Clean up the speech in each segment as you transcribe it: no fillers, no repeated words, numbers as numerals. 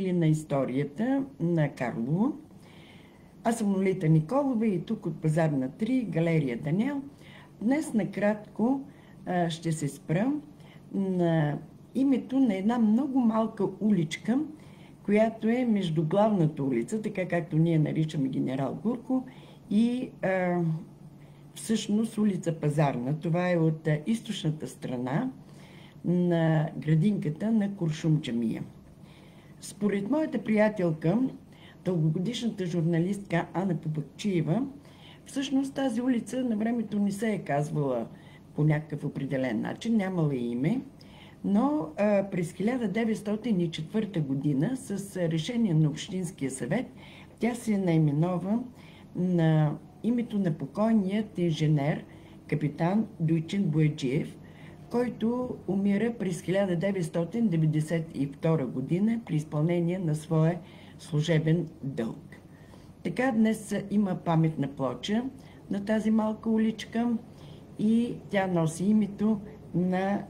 На историята на Карлово. Аз съм Лолита Николова и тук от Пазарна 3, галерия Даниел. Днес накратко ще се спра на името на една много малка уличка, която е между главната улица, така както ние наричаме Генерал Гурко, и всъщност улица Пазарна. Това е от източната страна на градинката на Куршум джамия. Според моята приятелка, дългогодишната журналистка Ана Побакчиева, всъщност тази улица на времето не се е казвала по някакъв определен начин, нямала име, но през 1904 година с решение на Общинския съвет тя се наименова на името на покойният инженер капитан Дойчин Бояджиев, който умира през 1992 година при изпълнение на своя служебен дълг. Така днес има паметна плоча на тази малка уличка и тя носи името на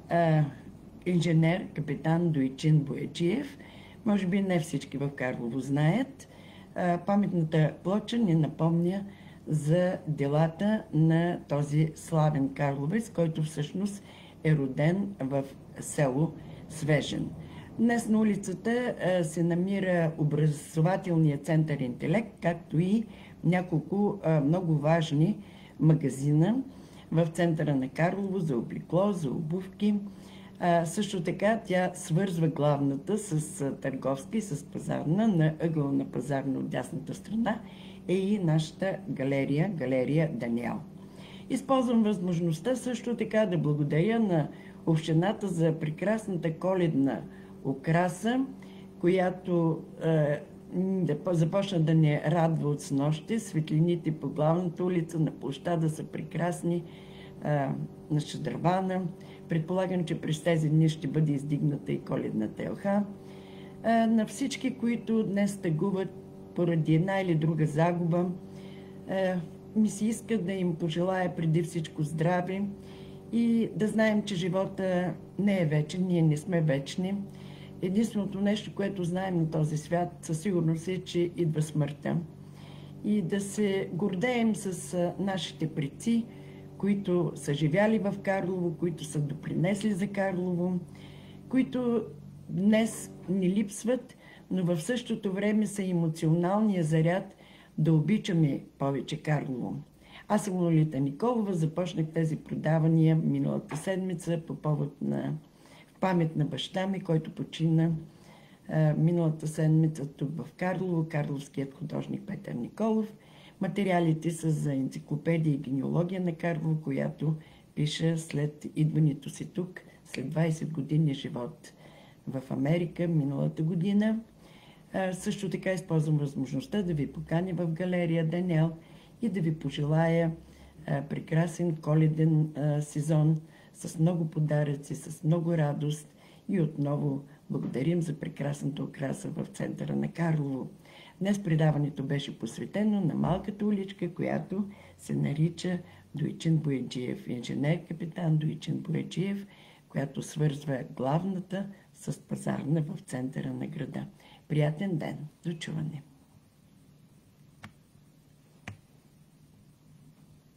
инженер капитан Дойчин Бояджиев. Може би не всички в Карлово знаят. Паметната плоча ни напомня за делата на този славен карловец, който всъщност е роден в село Свежен. Днес на улицата се намира образователният център Интелект, както и няколко много важни магазина в центъра на Карлово за облекло, за обувки. Също така тя свързва главната с Търговска и с Пазарна. На ъгъла на Пазарна от дясната страна е и нашата галерия Даниел. Използвам възможността също така да благодаря на общината за прекрасната коледна украса, която започна да ни радва от снощи. Светлините по главната улица на площада са прекрасни, на шадравана. Предполагам, че през тези дни ще бъде издигната и коледната елха. На всички, които днес тъгуват поради една или друга загуба, ми се иска да им пожелая преди всичко здраве и да знаем, че живота не е вечен, ние не сме вечни. Единственото нещо, което знаем на този свят, със сигурност е, че идва смъртта. И да се гордеем с нашите предци, които са живяли в Карлово, които са допринесли за Карлово, които днес ни липсват, но в същото време са емоционалния заряд да обичаме повече Карлово. Аз съм Лолита Николова, започнах тези предавания миналата седмица по повод на памет на баща ми, който почина миналата седмица тук в Карлово, карловският художник Петър Николов. Материалите са за енциклопедия и генеалогия на Карлово, която пиша след идването си тук, след 20 години живот в Америка миналата година. Също така използвам възможността да ви поканя в галерия Даниел и да ви пожелая прекрасен коледен сезон с много подаръци, с много радост и отново благодарим за прекрасната украса в центъра на Карлово. Днес предаването беше посветено на малката уличка, която се нарича Дойчин Бояджиев, инженер капитан Дойчин Бояджиев, която свързва главната с Пазарна в центъра на града. Приятен ден! До чуване!